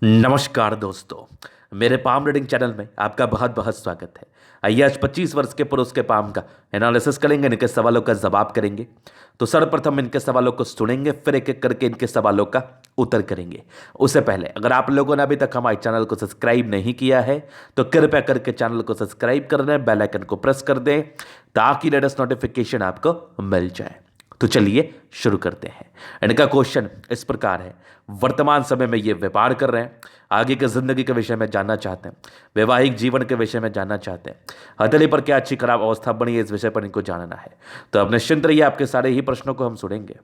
नमस्कार दोस्तों। मेरे पाम रीडिंग चैनल में आपका बहुत बहुत स्वागत है। आइए आज 25 वर्ष के पुरुष के पाम का एनालिसिस करेंगे, इनके सवालों का जवाब करेंगे। तो सर्वप्रथम इनके सवालों को सुनेंगे, फिर एक एक करके इनके सवालों का उत्तर करेंगे। उससे पहले अगर आप लोगों ने अभी तक हमारे चैनल को सब्सक्राइब नहीं किया है तो कृपया करके चैनल को सब्सक्राइब कर दें, बेल आइकन को प्रेस कर दें ताकि लेटेस्ट नोटिफिकेशन आपको मिल जाए। तो चलिए शुरू करते हैं। इनका क्वेश्चन इस प्रकार है, वर्तमान समय में ये व्यापार कर रहे हैं, आगे की जिंदगी के विषय में जानना चाहते हैं, वैवाहिक जीवन के विषय में जानना चाहते हैं, हथेली पर क्या अच्छी खराब अवस्था बनी है इस विषय पर इनको जानना है। तो अब निश्चिंत रहिए, आपके सारे ही प्रश्नों को हम सुनेंगे।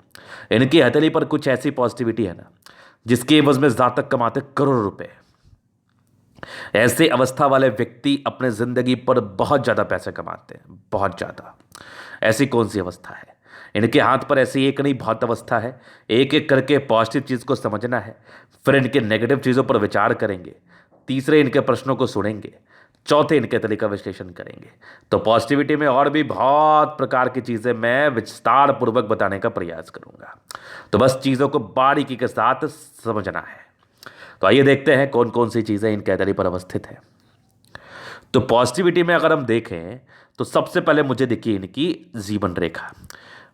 इनकी हथेली पर कुछ ऐसी पॉजिटिविटी है ना जिसके एवज में जातक कमाते करोड़ों रुपए। ऐसे अवस्था वाले व्यक्ति अपने जिंदगी पर बहुत ज्यादा पैसे कमाते हैं, बहुत ज्यादा। ऐसी कौन सी अवस्था है? इनके हाथ पर ऐसी एक नहीं बहुत अवस्था है। एक एक करके पॉजिटिव चीज को समझना है, फिर इनके नेगेटिव चीजों पर विचार करेंगे, तीसरे इनके प्रश्नों को सुनेंगे, चौथे इनके तरीका विश्लेषण करेंगे। तो पॉजिटिविटी में और भी बहुत प्रकार की चीजें मैं विस्तार पूर्वक बताने का प्रयास करूंगा। तो बस चीजों को बारीकी के साथ समझना है। तो आइए देखते हैं कौन कौन सी चीजें इनके तरी पर अवस्थित है। तो पॉजिटिविटी में अगर हम देखें तो सबसे पहले मुझे देखिए इनकी जीवन रेखा,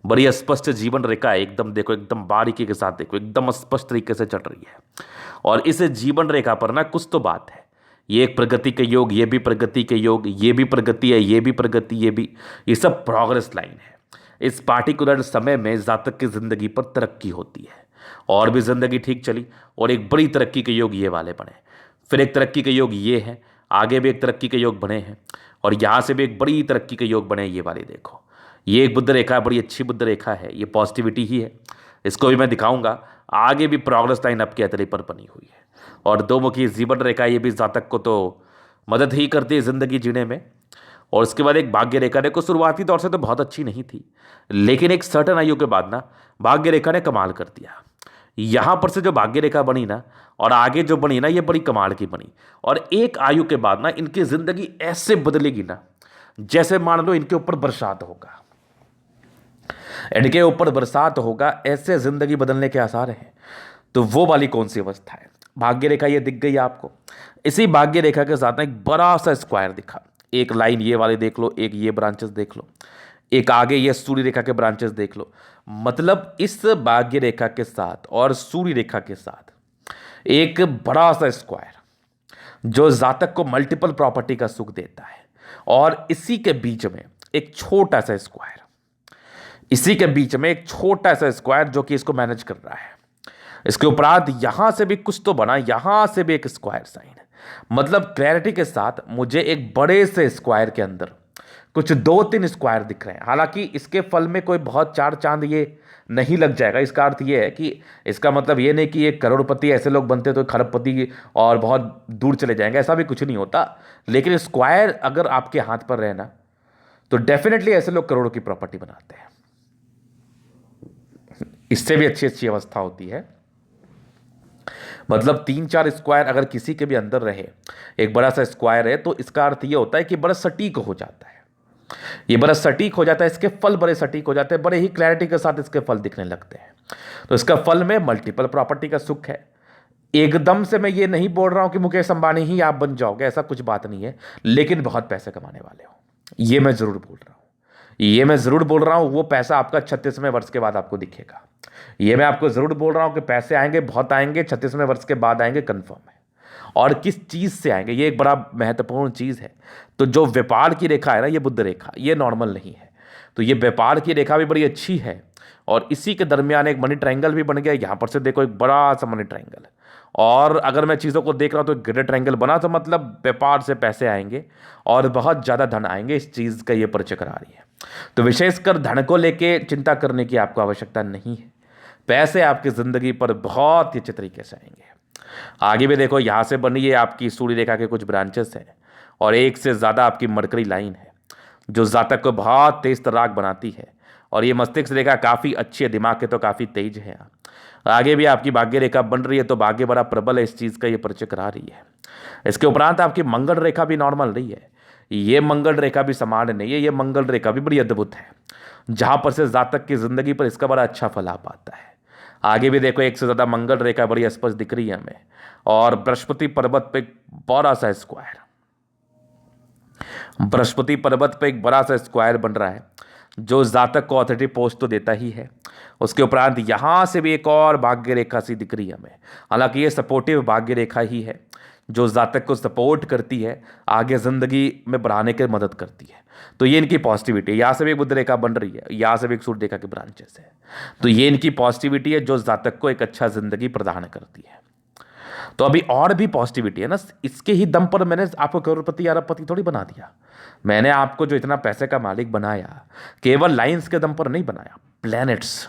बड़ी स्पष्ट जीवन रेखा है। एकदम देखो, एकदम बारीकी के साथ देखो, एकदम स्पष्ट तरीके से चल रही है। और इस जीवन रेखा पर ना कुछ तो बात है। ये एक प्रगति के योग, ये भी प्रगति के योग, ये भी प्रगति है, ये भी प्रगति, ये भी, ये सब प्रोग्रेस लाइन है। इस पार्टिकुलर समय में जातक की जिंदगी पर तरक्की होती है। और भी जिंदगी ठीक चली और एक बड़ी तरक्की के योग ये वाले बने, फिर एक तरक्की के योग ये हैं, आगे भी एक तरक्की के योग बने हैं, और यहां से भी एक बड़ी तरक्की के योग बने। ये वाले देखो, ये एक बुद्ध रेखा, बड़ी अच्छी बुद्ध रेखा है, ये पॉजिटिविटी ही है। इसको भी मैं दिखाऊंगा। आगे भी प्रोग्रेस लाइन आपके हथेली पर बनी हुई है। और दो मुखी जीवन रेखा, ये भी जातक को तो मदद ही करती है जिंदगी जीने में। और उसके बाद एक भाग्य रेखा, देखो शुरुआती तौर से तो बहुत अच्छी नहीं थी, लेकिन एक सर्टन आयु के बाद ना भाग्य रेखा ने कमाल कर दिया। यहां पर से जो भाग्य रेखा बनी ना और आगे जो बनी ना, ये बड़ी कमाल की बनी। और एक आयु के बाद ना इनकी जिंदगी ऐसे बदलेगी ना जैसे मान लो इनके ऊपर बरसात होगा, इनके ऊपर बरसात होगा, ऐसे जिंदगी बदलने के आसार हैं। तो वो वाली कौन सी अवस्था है? भाग्य रेखा ये दिख गई आपको। इसी भाग्य रेखा के साथ ना एक बड़ा सा स्क्वायर दिखा, एक लाइन ये वाली देख लो, एक ये ब्रांचेस देख लो, एक आगे ये सूर्य रेखा के ब्रांचेस देख लो। मतलब इस भाग्य रेखा के साथ और सूर्य रेखा के साथ एक बड़ा सा स्क्वायर जो जातक को मल्टीपल प्रॉपर्टी का सुख देता है। और इसी के बीच में एक छोटा सा स्क्वायर, इसी के बीच में एक छोटा सा स्क्वायर जो कि इसको मैनेज कर रहा है। इसके उपरांत यहां से भी कुछ तो बना, यहां से भी एक स्क्वायर साइन। मतलब क्लैरिटी के साथ मुझे एक बड़े से स्क्वायर के अंदर कुछ दो तीन स्क्वायर दिख रहे हैं। हालांकि इसके फल में कोई बहुत चार चांद ये नहीं लग जाएगा। इसका अर्थ ये है कि इसका मतलब ये नहीं कि ये करोड़पति ऐसे लोग बनते तो खरबपति और बहुत दूर चले जाएंगे, ऐसा भी कुछ नहीं होता। लेकिन स्क्वायर अगर आपके हाथ पर रहना तो डेफिनेटली ऐसे लोग करोड़ों की प्रॉपर्टी बनाते हैं। इससे भी अच्छी अच्छी अवस्था होती है। मतलब तीन चार स्क्वायर अगर किसी के भी अंदर रहे, एक बड़ा सा स्क्वायर है, तो इसका अर्थ यह होता है कि बड़ा सटीक हो जाता है। ये बड़ा सटीक हो जाता है, इसके फल बड़े सटीक हो जाते हैं, बड़े ही क्लैरिटी के साथ इसके फल दिखने लगते हैं। तो इसका फल में मल्टीपल प्रॉपर्टी का सुख है। एकदम से मैं ये नहीं बोल रहा हूं कि मुकेश अंबानी ही आप बन जाओगे, ऐसा कुछ बात नहीं है, लेकिन बहुत पैसे कमाने वाले हो, ये मैं जरूर बोल रहा हूं। ये मैं जरूर बोल रहा हूं, वो पैसा आपका 36वें वर्ष के बाद आपको दिखेगा। ये मैं आपको जरूर बोल रहा हूं कि पैसे आएंगे, बहुत आएंगे, 36वें वर्ष के बाद आएंगे, कंफर्म है। और किस चीज से आएंगे, ये एक बड़ा महत्वपूर्ण चीज है। तो जो व्यापार की रेखा है ना, ये बुध रेखा, ये नॉर्मल नहीं है। तो ये व्यापार की रेखा भी बड़ी अच्छी है। और इसी के दरमियान एक मनी ट्रायंगल भी बन गया। यहां पर से देखो एक बड़ा सा मनी ट्रायंगल। और अगर मैं चीज़ों को देख रहा हूं तो एक ग्रेटर ट्रायंगल बना, तो मतलब व्यापार से पैसे आएंगे और बहुत ज़्यादा धन आएंगे। इस चीज़ का ये परिचय करा रही है। तो विशेषकर धन को लेके चिंता करने की आपको आवश्यकता नहीं है। पैसे आपकी ज़िंदगी पर बहुत ही अच्छे तरीके से आएंगे। आगे भी देखो, यहाँ से बनी है आपकी सूर्य रेखा के कुछ ब्रांचेस हैं और एक से ज़्यादा आपकी मरकरी लाइन है जो जातक को बहुत तेज तराक बनाती है। और ये मस्तिष्क रेखा काफ़ी अच्छी है, दिमाग के तो काफ़ी तेज है। आगे भी आपकी भाग्य रेखा बन रही है, तो भाग्य बड़ा प्रबल है, इस चीज़ का ये परिचय करा रही है। इसके उपरांत आपकी मंगल रेखा भी नॉर्मल रही है। ये मंगल रेखा भी समान नहीं है, ये मंगल रेखा भी बड़ी अद्भुत है, जहां पर से जातक की जिंदगी पर इसका बड़ा अच्छा फल आ पाता है। आगे भी देखो एक से ज़्यादा मंगल रेखा बड़ी स्पष्ट दिख रही है हमें, और बृहस्पति पर्वत पे एक बड़ा सा स्क्वायर, बृहस्पति पर्वत पे एक बड़ा सा स्क्वायर बन रहा है जो जातक को अथॉरिटी पोस्ट तो देता ही है। उसके उपरांत यहां से भी एक और भाग्य रेखा सी दिख रही है हमें, हालांकि ये सपोर्टिव भाग्य रेखा ही है जो जातक को सपोर्ट करती है, आगे जिंदगी में बढ़ाने की मदद करती है। तो ये इनकी पॉजिटिविटी है। यहाँ से भी एक बुध रेखा बन रही है, यहाँ से भी एक सूर्य रेखा के ब्रांचेस है। तो ये इनकी पॉजिटिविटी है जो जातक को एक अच्छा जिंदगी प्रदान करती है। तो अभी और भी पॉजिटिविटी है ना, इसके ही दम पर मैंने आपको करोड़पति अरबपति थोड़ी बना दिया। मैंने आपको जो इतना पैसे का मालिक बनाया केवल लाइंस के दम पर नहीं बनाया, प्लैनेट्स,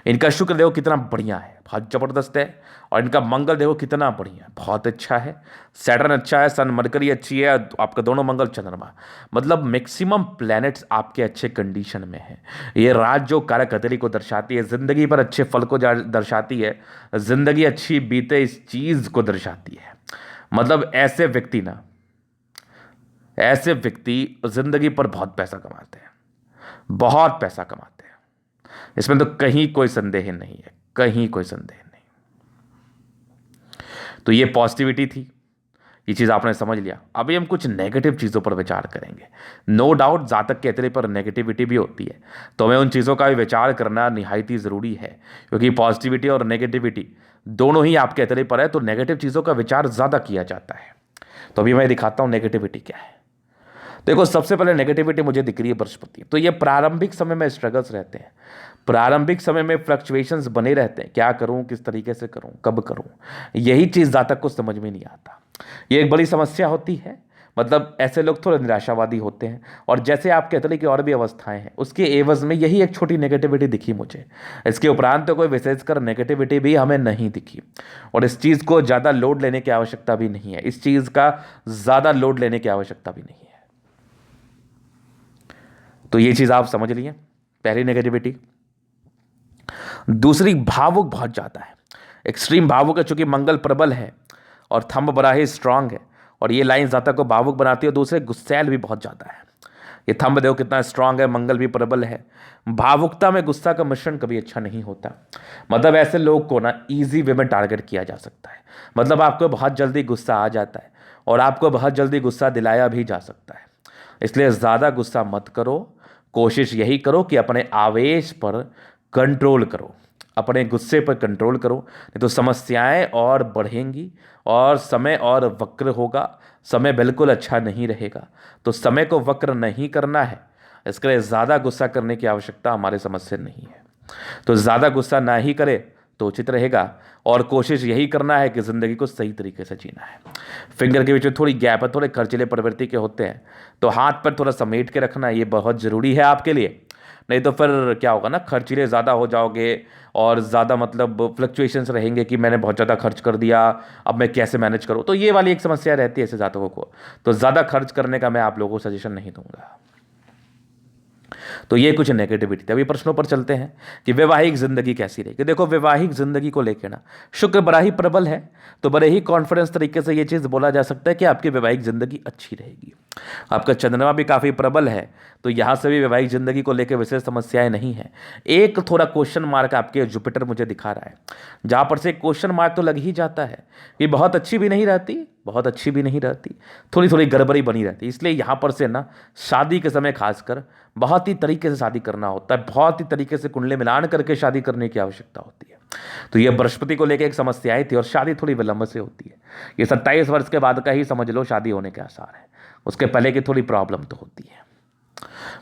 इनका शुक्र देखो कितना बढ़िया है, बहुत जबरदस्त है, और इनका मंगल देखो कितना बढ़िया है, बहुत अच्छा है। सैटर्न अच्छा है, सन मरकरी अच्छी है, आपका दोनों मंगल चंद्रमा, मतलब मैक्सिमम प्लैनेट्स आपके अच्छे कंडीशन में है। ये राज जो कारक हथेली को दर्शाती है, जिंदगी पर अच्छे फल को दर्शाती है, जिंदगी अच्छी बीते इस चीज को दर्शाती है। मतलब ऐसे व्यक्ति ना, ऐसे व्यक्ति जिंदगी पर बहुत पैसा कमाते हैं, बहुत पैसा कमाते हैं, इसमें तो कहीं कोई संदेह नहीं है, कहीं कोई संदेह नहीं। तो ये पॉजिटिविटी थी, ये चीज़ आपने समझ लिया। अभी हम कुछ नेगेटिव चीज़ों पर विचार करेंगे। नो डाउट जातक के अतरे पर नेगेटिविटी भी होती है, तो हमें उन चीज़ों का भी विचार करना निहायत ही ज़रूरी है, क्योंकि पॉजिटिविटी और नेगेटिविटी दोनों ही आपके अतरे पर है, तो नेगेटिव चीज़ों का विचार ज़्यादा किया जाता है। तो अभी मैं दिखाता हूँ नेगेटिविटी क्या है। देखो सबसे पहले नेगेटिविटी मुझे दिख रही है बृहस्पति। तो ये प्रारंभिक समय में स्ट्रगल्स रहते हैं, प्रारंभिक समय में फ्लक्चुएशंस बने रहते हैं, क्या करूं, किस तरीके से करूं, कब करूं, यही चीज़ जातक को समझ में नहीं आता। ये एक बड़ी समस्या होती है। मतलब ऐसे लोग थोड़े निराशावादी होते हैं, और जैसे आपके अतली की और भी अवस्थाएं हैं उसके एवज में यही एक छोटी नेगेटिविटी दिखी मुझे। इसके उपरांत तो कोई विशेषकर नेगेटिविटी भी हमें नहीं दिखी, और इस चीज़ को ज़्यादा लोड लेने की आवश्यकता भी नहीं है, इस चीज़ का ज़्यादा लोड लेने की आवश्यकता भी नहीं है। तो ये चीज़ आप समझ लिए, पहली नेगेटिविटी। दूसरी, भावुक बहुत ज़्यादा है, एक्सट्रीम भावुक है, चूंकि मंगल प्रबल है और थंब बड़ा ही स्ट्रांग है, और ये लाइन जातक को भावुक बनाती है। दूसरे, गुस्सैल भी बहुत ज़्यादा है। ये थंब देखो कितना स्ट्रांग है, मंगल भी प्रबल है। भावुकता में गुस्सा का मिश्रण कभी अच्छा नहीं होता। मतलब ऐसे लोग को ना ईजी वे में टारगेट किया जा सकता है। मतलब आपको बहुत जल्दी गुस्सा आ जाता है, और आपको बहुत जल्दी गुस्सा दिलाया भी जा सकता है। इसलिए ज़्यादा गुस्सा मत करो, कोशिश यही करो कि अपने आवेश पर कंट्रोल करो, अपने गुस्से पर कंट्रोल करो, नहीं तो समस्याएं और बढ़ेंगी और समय और वक्र होगा, समय बिल्कुल अच्छा नहीं रहेगा। तो समय को वक्र नहीं करना है, इसके लिए ज़्यादा गुस्सा करने की आवश्यकता हमारे समझ से नहीं है। तो ज़्यादा गुस्सा ना ही करे तो उचित रहेगा, और कोशिश यही करना है कि ज़िंदगी को सही तरीके से जीना है। फिंगर के बीच में थोड़ी गैप है, थोड़े खर्चीले प्रवृत्ति के होते हैं, तो हाथ पर थोड़ा समेट के रखना ये बहुत ज़रूरी है आपके लिए। नहीं तो फिर क्या होगा ना, खर्चीले ज़्यादा हो जाओगे, और ज़्यादा मतलब फ्लक्चुएशंस रहेंगे कि मैंने बहुत ज़्यादा खर्च कर दिया, अब मैं कैसे मैनेज करूँ। तो ये वाली एक समस्या रहती है ऐसे जातकों को। तो ज़्यादा खर्च करने का मैं आप लोगों को सजेशन नहीं दूंगा। तो ये कुछ नेगेटिविटी थी। अभी प्रश्नों पर चलते हैं कि वैवाहिक जिंदगी कैसी रहेगी। देखो वैवाहिक जिंदगी को लेकर ना शुक्र बड़ा ही प्रबल है, तो बड़े ही कॉन्फिडेंस तरीके से ये चीज़ बोला जा सकता है कि आपकी वैवाहिक जिंदगी अच्छी रहेगी। आपका चंद्रमा भी काफ़ी प्रबल है, तो यहाँ से भी वैवाहिक जिंदगी को लेकर विशेष समस्याएं नहीं है। एक थोड़ा क्वेश्चन मार्क आपके जुपिटर मुझे दिखा रहा है, जहाँ पर से क्वेश्चन मार्क तो लग ही जाता है कि बहुत अच्छी भी नहीं रहती, बहुत अच्छी भी नहीं रहती, थोड़ी थोड़ी गड़बड़ी बनी रहती है। इसलिए यहाँ पर से ना शादी के समय खासकर बहुत ही तरीके से शादी करना होता है, बहुत ही तरीके से कुंडली मिलान करके शादी करने की आवश्यकता होती है। तो ये बृहस्पति को लेकर एक समस्याएं थी, और शादी थोड़ी विलंब से होती है। ये 27 वर्ष के बाद का ही समझ लो शादी होने के आसार है, उसके पहले की थोड़ी प्रॉब्लम तो होती है।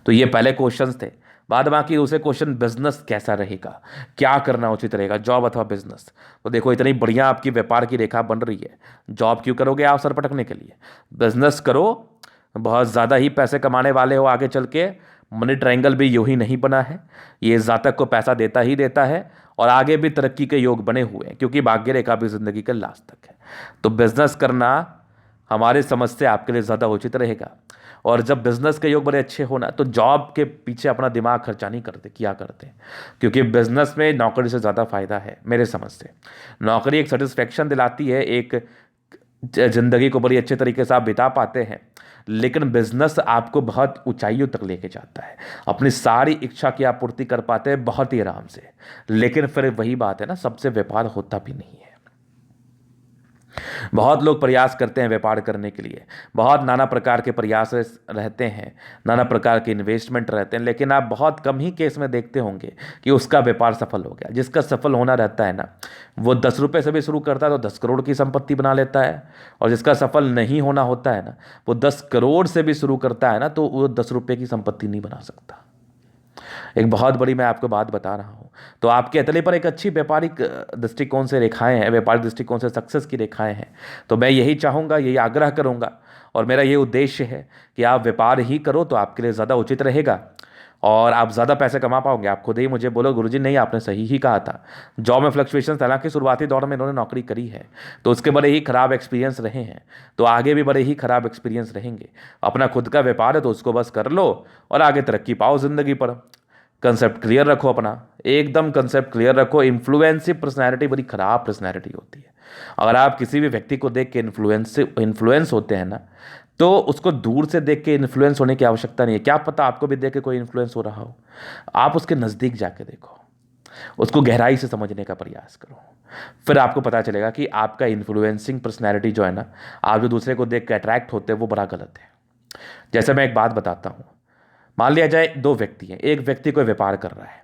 तो ये पहले क्वेश्चंस थे। बाद बाकी दूसरे क्वेश्चन, बिजनेस कैसा रहेगा, क्या करना उचित रहेगा, जॉब अथवा बिजनेस। तो देखो इतनी बढ़िया आपकी व्यापार की रेखा बन रही है, जॉब क्यों करोगे आप सर पटकने के लिए, बिजनेस करो, बहुत ज़्यादा ही पैसे कमाने वाले हो आगे चल के। मनी ट्रायंगल भी यूं ही नहीं बना है, ये जातक को पैसा देता ही देता है, और आगे भी तरक्की के योग बने हुए हैं, क्योंकि भाग्य रेखा भी जिंदगी के लास्ट तक है। तो बिजनेस करना हमारे समझ से आपके लिए ज़्यादा उचित रहेगा। और जब बिजनेस के योग बड़े अच्छे होना, तो जॉब के पीछे अपना दिमाग खर्चा नहीं करते, किया करते, क्योंकि बिजनेस में नौकरी से ज़्यादा फायदा है मेरे समझ से। नौकरी एक सेटिस्फेक्शन दिलाती है, एक जिंदगी को बड़ी अच्छे तरीके से आप बिता पाते हैं। लेकिन बिजनेस आपको बहुत ऊंचाइयों तक लेके जाता है, अपनी सारी इच्छा की आपूर्ति कर पाते हैं बहुत ही आराम से। लेकिन फिर वही बात है ना, सबसे व्यापार होता भी नहीं है। बहुत लोग प्रयास करते हैं व्यापार करने के लिए, बहुत नाना प्रकार के प्रयास रहते हैं, नाना प्रकार के इन्वेस्टमेंट रहते हैं, लेकिन आप बहुत कम ही केस में देखते होंगे कि उसका व्यापार सफल हो गया। जिसका सफल होना रहता है ना, वो 10 रुपये से भी शुरू करता है तो 10 करोड़ की संपत्ति बना लेता है। और जिसका सफल नहीं होना होता है ना, वो 10 करोड़ से भी शुरू करता है ना, तो वो 10 रुपये की संपत्ति नहीं बना सकता। एक बहुत बड़ी मैं आपको बात बता रहा हूँ। तो आपके अतले पर एक अच्छी व्यापारिक दृष्टिकोण से रेखाएं हैं, व्यापारिक दृष्टिकोण से सक्सेस की रेखाएं हैं। तो मैं यही चाहूँगा, यही आग्रह करूँगा, और मेरा ये उद्देश्य है कि आप व्यापार ही करो तो आपके लिए ज़्यादा उचित रहेगा और आप ज़्यादा पैसे कमा पाओगे। आप खुद ही मुझे बोलो गुरुजी नहीं, आपने सही ही कहा था। जॉब में फ्लक्चुएशन, हालांकि शुरुआती दौर में इन्होंने नौकरी करी है तो उसके बड़े ही खराब एक्सपीरियंस रहे हैं, तो आगे भी बड़े ही खराब एक्सपीरियंस रहेंगे। अपना खुद का व्यापार है तो उसको बस कर लो और आगे तरक्की पाओ ज़िंदगी पर। कंसेप्ट क्लियर रखो अपना, एकदम कंसेप्ट क्लियर रखो। इन्फ्लुएंसिव पर्सनैलिटी बड़ी खराब पर्सनैलिटी होती है। अगर आप किसी भी व्यक्ति को देख के इन्फ्लुएंस होते हैं ना, तो उसको दूर से देख के इन्फ्लुएंस होने की आवश्यकता नहीं है। क्या पता आपको भी देख के कोई इन्फ्लुएंस हो रहा हो, आप उसके नज़दीक जाके देखो, उसको गहराई से समझने का प्रयास करो, फिर आपको पता चलेगा कि आपका इन्फ्लुएंसिंग पर्सनैलिटी जो है ना, आप जो दूसरे को देख के अट्रैक्ट होते हैं वो बड़ा गलत है। जैसे मैं एक बात बताता हूँ, मान लिया जाए दो व्यक्ति हैं, एक व्यक्ति कोई व्यापार कर रहा है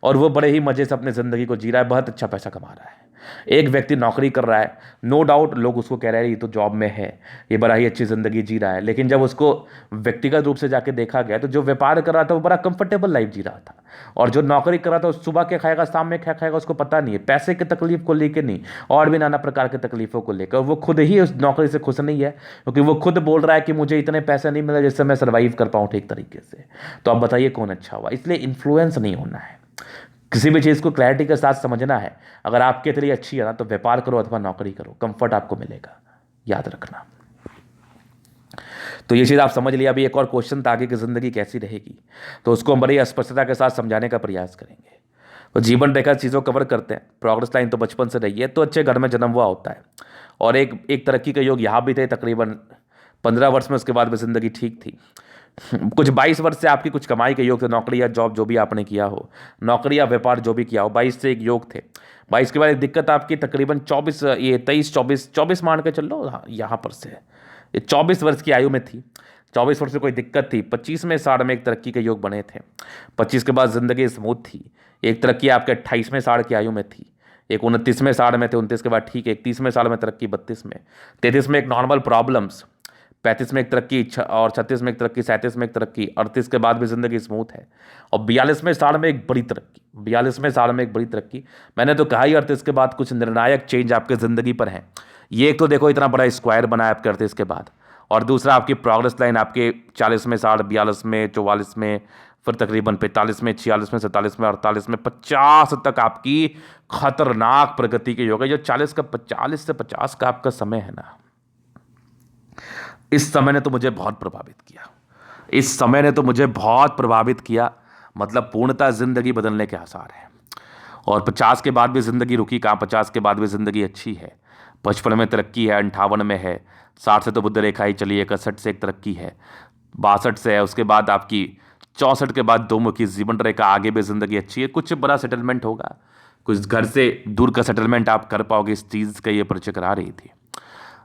और वो बड़े ही मज़े से अपनी ज़िंदगी को जी रहा है, बहुत अच्छा पैसा कमा रहा है। एक व्यक्ति नौकरी कर रहा है, नो डाउट लोग उसको कह रहे हैं ये तो जॉब में है, ये बड़ा ही अच्छी ज़िंदगी जी रहा है। लेकिन जब उसको व्यक्तिगत रूप से जाके देखा गया तो जो व्यापार कर रहा था वो बड़ा कंफर्टेबल लाइफ जी रहा था, और जो नौकरी कर रहा था सुबह क्या खाएगा शाम में क्या खाएगा उसको पता नहीं है, पैसे की तकलीफ को लेकर नहीं, और भी नाना प्रकार की तकलीफों को लेकर। वो खुद ही उस नौकरी से खुश नहीं है, क्योंकि वो खुद बोल रहा है कि मुझे इतने पैसे नहीं मिले जिससे मैं सर्वाइव कर पाऊँ ठीक तरीके से। तो अब बताइए कौन अच्छा हुआ। इसलिए इन्फ्लुएंस नहीं होना है, किसी भी चीज़ को क्लैरिटी के साथ समझना है। अगर आपके लिए अच्छी है ना तो व्यापार करो अथवा नौकरी करो, कंफर्ट आपको मिलेगा, याद रखना। तो ये चीज़ आप समझ लिया। अभी एक और क्वेश्चन था आगे की ज़िंदगी कैसी रहेगी, तो उसको हम बड़ी स्पष्टता के साथ समझाने का प्रयास करेंगे। तो जीवन रेखा चीज़ों कवर करते हैं। प्रोग्रेस लाइन तो बचपन से रही है, तो अच्छे घर में जन्म हुआ होता है और एक एक तरक्की के योग यहाँ भी थे। तकरीबन 15 वर्ष में उसके बाद में ज़िंदगी ठीक थी। कुछ 22 वर्ष से आपकी कुछ कमाई के योग थे, नौकरी या जॉब जो भी आपने किया हो, नौकरी या व्यापार जो भी किया हो, 22 से एक योग थे। 22 के बाद एक दिक्कत आपकी तकरीबन 24, ये 23, 24 मान के चल लो, हाँ यहाँ पर से ये 24 वर्ष की आयु में थी। 24 वर्ष में कोई दिक्कत थी, 25 में 60 में एक तरक्की के योग बने थे। 25 के बाद ज़िंदगी स्मूथ थी। एक तरक्की आपके 28वें साल की आयु में थी, एक 29वें साल में थे, 29 के बाद ठीक है, 31वें साल में तरक्की, 32 में, 33 में एक नॉर्मल प्रॉब्लम्स, 35 में एक तरक्की और 36 में एक तरक्की, 37 में एक तरक्की, 38 के बाद भी ज़िंदगी स्मूथ है, और 42वें साल में एक बड़ी तरक्की, 42वें साल में एक बड़ी तरक्की। मैंने तो कहा ही 38 के बाद कुछ निर्णायक चेंज आपके ज़िंदगी पर है। ये एक तो देखो इतना बड़ा स्क्वायर बना है आपके 38 के बाद, और दूसरा आपकी प्रोग्रेस लाइन आपके 40वें साल, 42 में, 44 में, फिर तकरीबन 45 में, 46 में, 47 में, 48 में, 50 तक आपकी खतरनाक प्रगति के योग है। जो 40 से 50 का आपका समय है ना, इस समय ने तो मुझे बहुत प्रभावित किया, इस समय ने तो मुझे बहुत प्रभावित किया। मतलब पूर्णतः ज़िंदगी बदलने के आसार हैं। और 50 के बाद भी ज़िंदगी रुकी कहाँ, 50 के बाद भी ज़िंदगी अच्छी है। 55 में तरक्की है, 58 में है, 60 से तो बुद्ध रेखा ही चली है, 61 से एक तरक्की है, 62 से है, उसके बाद आपकी 64 के बाद दो मुखी जीवन रेखा, आगे भी ज़िंदगी अच्छी है। कुछ बड़ा सेटलमेंट होगा, कुछ घर से दूर का सेटलमेंट आप कर पाओगे, इस चीज़ का ये परिचय करा रही थी।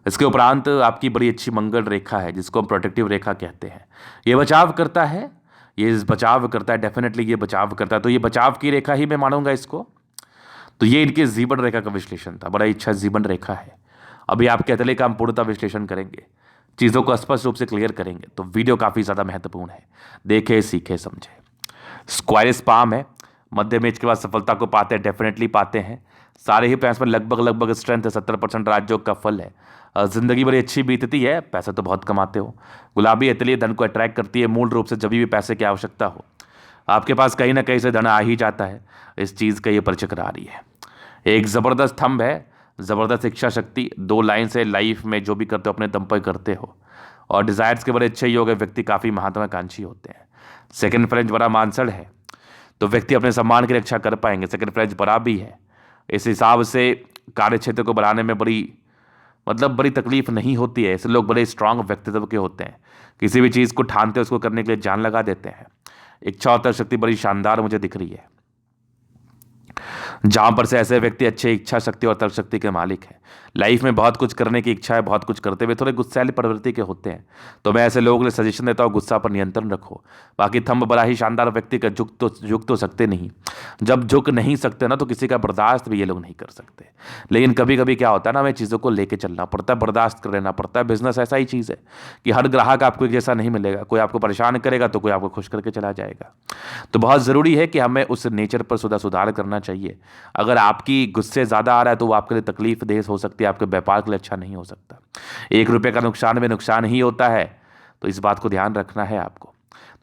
इसके उपरांत आपकी बड़ी अच्छी मंगल रेखा है जिसको हम प्रोटेक्टिव रेखा कहते हैं। ये बचाव करता है, ये बचाव करता है, डेफिनेटली ये बचाव करता है। तो ये बचाव की रेखा ही मैं मानूंगा इसको। तो ये इनके जीवन रेखा का विश्लेषण था, बड़ा अच्छा जीवन रेखा है। अभी आपके अतले का हम पूर्णतः विश्लेषण करेंगे, चीज़ों को स्पष्ट रूप से क्लियर करेंगे। तो वीडियो काफ़ी ज़्यादा महत्वपूर्ण है, देखे सीखे समझे। स्क्वायरिस पाम है, मध्य में इसके बाद सफलता को पाते हैं, डेफिनेटली पाते हैं। सारे ही प्लान्स में लगभग स्ट्रेंथ है, 70% राजयोग का फल है। जिंदगी बड़ी अच्छी बीतती है, पैसा तो बहुत कमाते हो। गुलाबी इतनी धन को अट्रैक्ट करती है, मूल रूप से जब भी पैसे की आवश्यकता हो आपके पास कहीं ना कहीं से धन आ ही जाता है। इस चीज़ का ये परिचय करा रही है। एक ज़बरदस्त थंब है, ज़बरदस्त इच्छा शक्ति, 2 लाइन से लाइफ में जो भी करते हो अपने दम पर करते हो। और डिज़ायर्स के बड़े अच्छे योग है, व्यक्ति काफ़ी महत्वाकांक्षी होते हैं। सेकंड फ्रेंच बड़ा मानसड़ है, तो व्यक्ति अपने सम्मान की रक्षा कर पाएंगे। सेकंड फ्रेंच बड़ा भी है, इस हिसाब से कार्य क्षेत्र को बढ़ाने में बड़ी मतलब बड़ी तकलीफ नहीं होती है। ऐसे लोग बड़े स्ट्रांग व्यक्तित्व के होते हैं, किसी भी चीज़ को ठानते हैं उसको करने के लिए जान लगा देते हैं। इच्छा और तर्क शक्ति बड़ी शानदार मुझे दिख रही है, जहां पर से ऐसे व्यक्ति अच्छे इच्छा शक्ति और तर्क शक्ति के मालिक हैं। लाइफ में बहुत कुछ करने की इच्छा है, बहुत कुछ करते हुए थोड़े गुस्सैली प्रवृत्ति के होते हैं। तो मैं ऐसे लोगों के लिए सजेशन देता हूँ, गुस्सा पर नियंत्रण रखो। बाकी थंब बड़ा ही शानदार व्यक्ति का झुक तो सकते नहीं। जब झुक नहीं सकते ना, तो किसी का बर्दाश्त भी ये लोग नहीं कर सकते। लेकिन कभी कभी क्या होता है ना, हमें चीज़ों को लेके चलना पड़ता है, बर्दाश्त कर लेना पड़ता है। बिजनेस ऐसा ही चीज़ है कि हर ग्राहक आपको एक जैसा नहीं मिलेगा। कोई आपको परेशान करेगा तो कोई आपको खुश करके चला जाएगा। तो बहुत ज़रूरी है कि हमें उस नेचर पर सुधार करना चाहिए। अगर आपकी गुस्से ज़्यादा आ रहा है तो वो आपके लिए तकलीफ देह हो सकती है, आपके व्यापार के लिए अच्छा नहीं हो सकता। 1 रुपये का नुकसान में नुकसान ही होता है, तो इस बात को ध्यान रखना है आपको।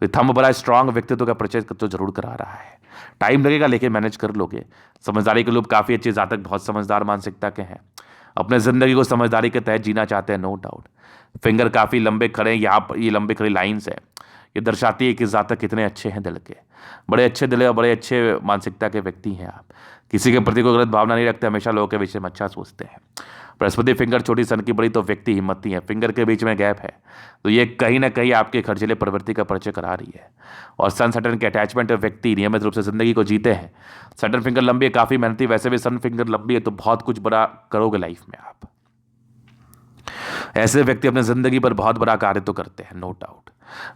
तो थंब बड़ा स्ट्रांग व्यक्तित्व का परिचय तो जरूर करा रहा है। टाइम लगेगा लेकिन मैनेज कर लोगे। समझदारी के लोग काफ़ी अच्छे जातक, बहुत समझदार मानसिकता के हैं, अपने ज़िंदगी को समझदारी के तहत जीना चाहते हैं, नो डाउट। फिंगर काफ़ी लंबे खड़े हैं यहाँ पर, ये लंबे खड़े लाइन्स है, ये दर्शाती है कि जातक कितने अच्छे हैं दिल के। बड़े अच्छे दिल और बड़े अच्छे मानसिकता के व्यक्ति हैं आप। किसी के प्रति कोई गलत भावना नहीं रखते, हमेशा लोगों के विषय में अच्छा सोचते हैं। बृहस्पति फिंगर छोटी सन की बड़ी तो व्यक्ति हिम्मती है। फिंगर के बीच में गैप है तो ये कहीं ना कहीं आपके खर्चीले प्रवृत्ति का परिचय करा रही है। और सन सैटर्न के अटैचमेंट व्यक्ति नियमित रूप से जिंदगी को जीते हैं। सैटर्न फिंगर लंबी है, काफ़ी मेहनती। वैसे भी सन फिंगर लंबी है तो बहुत कुछ बड़ा करोगे लाइफ में आप। ऐसे व्यक्ति अपने जिंदगी पर बहुत बड़ा कार्य तो करते हैं, नो डाउट।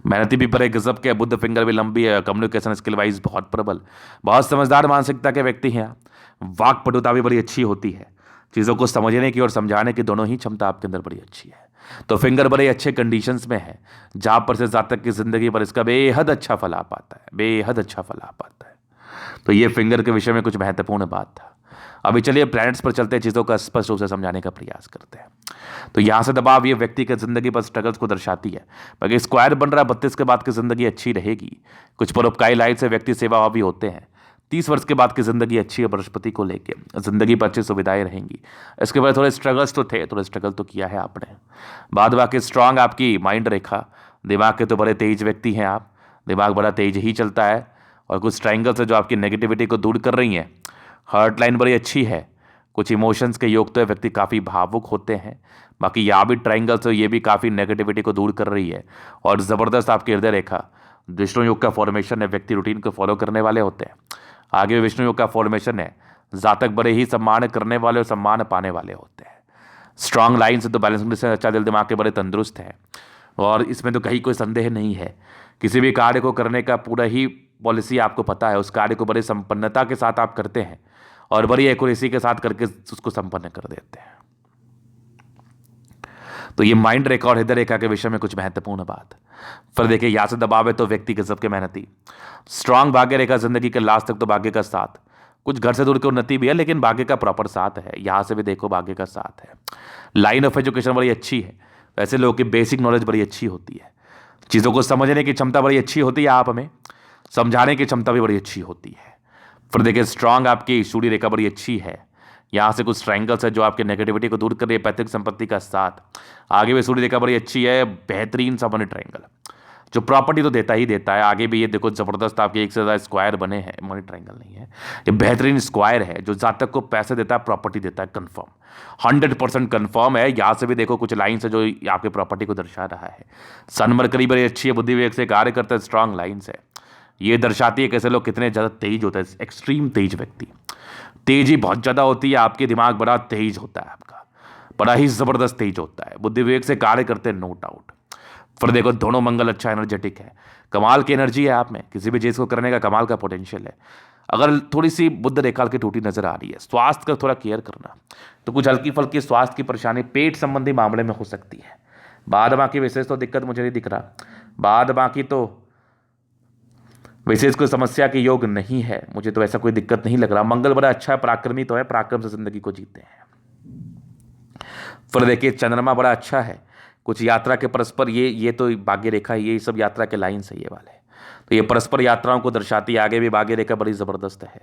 मेहनती भी बड़े गजब के। बुद्ध फिंगर भी लंबी है। कम्युनिकेशन स्किल वाइज बहुत प्रबल, बहुत समझदार मानसिकता के व्यक्ति हैं। वाक पटुता भी बड़ी अच्छी होती है। चीज़ों को समझने की और समझाने की दोनों ही क्षमता आपके अंदर बड़ी अच्छी है। तो फिंगर बड़े अच्छे कंडीशंस में है, जहां पर से जातक की जिंदगी पर इसका बेहद अच्छा फल आ पाता है, बेहद अच्छा फल आ पाता है। तो ये फिंगर के विषय में कुछ महत्वपूर्ण बात था। अभी चलिए प्लैनेट्स पर चलते हैं, चीज़ों का स्पष्ट रूप से समझाने का प्रयास करते हैं। तो यहाँ से दबाव ये व्यक्ति की जिंदगी पर स्ट्रगल्स को दर्शाती है। बाकी स्क्वायर बन रहा है, 32 के बाद की जिंदगी अच्छी रहेगी। कुछ परोपकारी लाइन से व्यक्ति सेवाभावी होते हैं। 30 वर्ष के बाद की जिंदगी अच्छी है, बृहस्पति को लेके जिंदगी पर अच्छी सुविधाएं रहेंगी। इसके बाद थोड़े स्ट्रगल्स तो थे, थोड़े स्ट्रगल तो किया है आपने। बाद बाकी स्ट्रांग आपकी माइंड रेखा, दिमाग के तो बड़े तेज व्यक्ति हैं आप। दिमाग बड़ा तेज ही चलता है। और कुछ ट्राइंगल्स है जो आपकी नेगेटिविटी को दूर कर रही हैं। हार्ट लाइन बड़ी अच्छी है। कुछ इमोशंस के योग तो व्यक्ति काफ़ी भावुक होते हैं। बाकी यहाँ भी ट्राइंगल्स है, ये भी काफ़ी नेगेटिविटी को दूर कर रही है। और ज़बरदस्त आपकी हृदय रेखा, विष्णु योग का फॉर्मेशन है। व्यक्ति रूटीन को फॉलो करने वाले होते हैं। आगे विष्णु योग का फॉर्मेशन है। जातक बड़े ही सम्मान करने वाले और सम्मान पाने वाले होते हैं। स्ट्रांग लाइन से तो बैलेंस से अच्छा दिल दिमाग के बड़े तंदुरुस्त हैं। और इसमें तो कहीं कोई संदेह नहीं है। किसी भी कार्य को करने का पूरा ही पॉलिसी आपको पता है। उस कार्य को बड़ी संपन्नता के साथ आप करते हैं और बड़ी एक्यूरेसी के साथ करके उसको संपन्न कर देते हैं। तो ये माइंड रेखा और हृदय रेखा के विषय में कुछ महत्वपूर्ण बात। फिर देखिए यहाँ से दबाव है तो व्यक्ति गजब के मेहनती। स्ट्रांग भाग्य रेखा जिंदगी के लास्ट तक तो भाग्य का साथ। कुछ घर से दूर की उन्नति भी है लेकिन भाग्य का प्रॉपर साथ है। यहाँ से भी देखो भाग्य का साथ है। लाइन ऑफ एजुकेशन बड़ी अच्छी है। वैसे लोगों की बेसिक नॉलेज बड़ी अच्छी होती है। चीज़ों को समझने की क्षमता बड़ी अच्छी होती है। आप हमें समझाने की क्षमता भी बड़ी अच्छी होती है। फिर देखिए स्ट्रांग आपकी सूर्य रेखा बड़ी अच्छी है। यहाँ से कुछ ट्रायंगल्स है जो आपके नेगेटिविटी को दूर कर रही है। पैतृक संपत्ति का साथ। आगे भी सूर्य रेखा बड़ी अच्छी है। बेहतरीन सा मनी ट्रायंगल जो प्रॉपर्टी तो देता ही देता है। आगे भी ये देखो जबरदस्त आपके एक से ज़्यादा स्क्वायर बने हैं। मनी ट्रायंगल नहीं है, ये बेहतरीन स्क्वायर है जो जातक को पैसे देता है, प्रॉपर्टी देता है। कन्फर्म 100% कन्फर्म है। यहाँ से भी देखो कुछ लाइन्स है जो आपके प्रॉपर्टी को दर्शा रहा है। सन मरकरी बड़ी अच्छी है। बुद्धि विवेक से कार्य करता है। स्ट्रांग लाइन्स है। ये दर्शाती है कैसे लोग कितने ज़्यादा तेज होते हैं। एक्सट्रीम तेज व्यक्ति, तेजी बहुत ज़्यादा होती है। आपके दिमाग बड़ा तेज होता है, आपका बड़ा ही ज़बरदस्त तेज होता है। बुद्धि विवेक से कार्य करते हैं, नो डाउट। फिर देखो दोनों मंगल अच्छा एनर्जेटिक है। कमाल की एनर्जी है आप में। किसी भी चीज़ को करने का कमाल का पोटेंशियल है। अगर थोड़ी सी बुद्ध रेखा की टूटी नजर आ रही है, स्वास्थ्य का थोड़ा केयर करना, तो कुछ हल्की फल्की स्वास्थ्य की परेशानी पेट संबंधी मामले में हो सकती है। बाद बाकी विशेष तो दिक्कत मुझे नहीं दिख रहा। बाद बाकी तो विशेष कोई समस्या के योग नहीं है। मुझे तो ऐसा कोई दिक्कत नहीं लग रहा। मंगल बड़ा अच्छा है, पराक्रमी तो है, पराक्रम से जिंदगी को जीते हैं। फिर देखिए चंद्रमा बड़ा अच्छा है। कुछ यात्रा के परस्पर, ये तो भाग्य रेखा है, ये सब यात्रा के लाइन है ये वाले। तो ये परस्पर यात्राओं को दर्शाती है। आगे भी भाग्य रेखा बड़ी ज़बरदस्त है।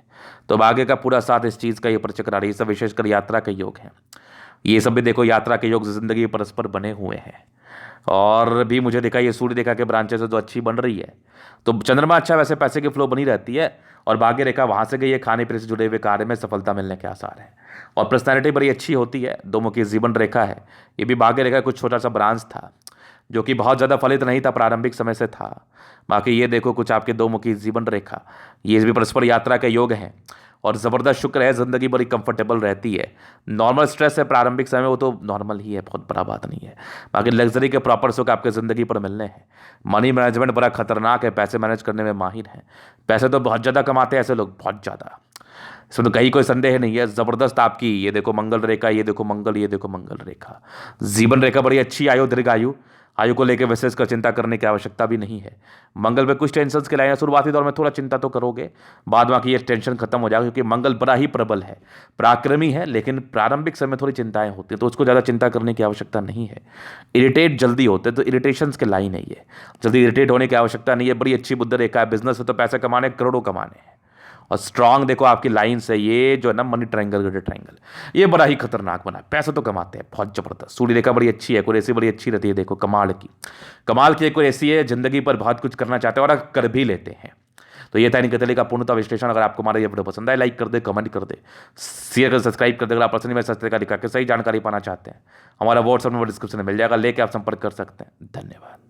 तो भाग्य का पूरा साथ इस चीज़ का ये प्रचक्र आ रही है। सब विशेषकर यात्रा के योग हैं। ये सब भी देखो यात्रा के योग जिंदगी परस्पर बने हुए हैं। और भी मुझे देखा ये सूर्य रेखा के ब्रांचेस है जो अच्छी बन रही है। तो चंद्रमा अच्छा, वैसे पैसे की फ्लो बनी रहती है। और भाग्य रेखा वहाँ से गई है, खाने पीने से जुड़े हुए कार्य में सफलता मिलने के आसार हैं। और पर्सनैलिटी बड़ी अच्छी होती है। दो मुखी जीवन रेखा है, ये भी भाग्य रेखा कुछ छोटा सा ब्रांच था जो कि बहुत ज़्यादा फलित नहीं था, प्रारंभिक समय से था। बाकी ये देखो कुछ आपके दो मुखी जीवन रेखा, ये भी परस्पर यात्रा के योग हैं। और ज़बरदस्त शुक्र है, ज़िंदगी बड़ी कंफर्टेबल रहती है। नॉर्मल स्ट्रेस है प्रारंभिक समय, वो तो नॉर्मल ही है, बहुत बड़ा बात नहीं है। बाकी लग्जरी के प्रॉपर सुख आपके ज़िंदगी पर मिलने हैं। मनी मैनेजमेंट बड़ा खतरनाक है, पैसे मैनेज करने में माहिर हैं। पैसे तो बहुत ज़्यादा कमाते हैं ऐसे लोग, बहुत ज़्यादा, इसमें तो कहीं कोई संदेह नहीं है। ज़बरदस्त आपकी ये देखो मंगल रेखा, ये देखो मंगल, ये देखो मंगल रेखा, जीवन रेखा बड़ी अच्छी, आयु दीर्घ आयु। आयु को लेकर विशेष कर चिंता करने की आवश्यकता भी नहीं है। मंगल पे कुछ टेंशन के लाए, शुरुआती दौर में थोड़ा चिंता तो करोगे, बाद बाकी ये टेंशन खत्म हो जाएगा, क्योंकि मंगल बड़ा ही प्रबल है, पराक्रमी है। लेकिन प्रारंभिक समय थोड़ी चिंताएं होती हैं, तो उसको ज़्यादा चिंता करने की आवश्यकता नहीं है। इरिटेट जल्दी होते, तो इरिटेशंस के लाइन है ये, जल्दी इरिटेट होने की आवश्यकता नहीं है। बड़ी अच्छी बुद्ध रेखा है, बिजनेस में तो पैसे कमाने, करोड़ों कमाने हैं। और स्ट्रांग देखो आपकी लाइन्स है, ये जो है ना मनी ट्रायंगल, गोल्डन ट्रायंगल, ये बड़ा ही खतरनाक बना है। पैसे तो कमाते हैं बहुत जबरदस्त। सूर्य रेखा बड़ी अच्छी है, कुरेसी बड़ी अच्छी रहती है, देखो कमाल की, कमाल की एक कुरेसी है, जिंदगी पर बहुत कुछ करना चाहते हैं और कर भी लेते हैं। तो ये था निकतली का पूर्णतः विश्लेषण। अगर आपको हमारा ये वीडियो पसंद आए, लाइक कर दे, कमेंट कर दे, शेयर कर, सब्सक्राइब कर दे। अगर आप पर्सनली मेरे सस्ते का दिखा के सही जानकारी पाना चाहते हैं, हमारा व्हाट्सएप नंबर डिस्क्रिप्शन में मिल जाएगा, लेके आप संपर्क कर सकते हैं। धन्यवाद।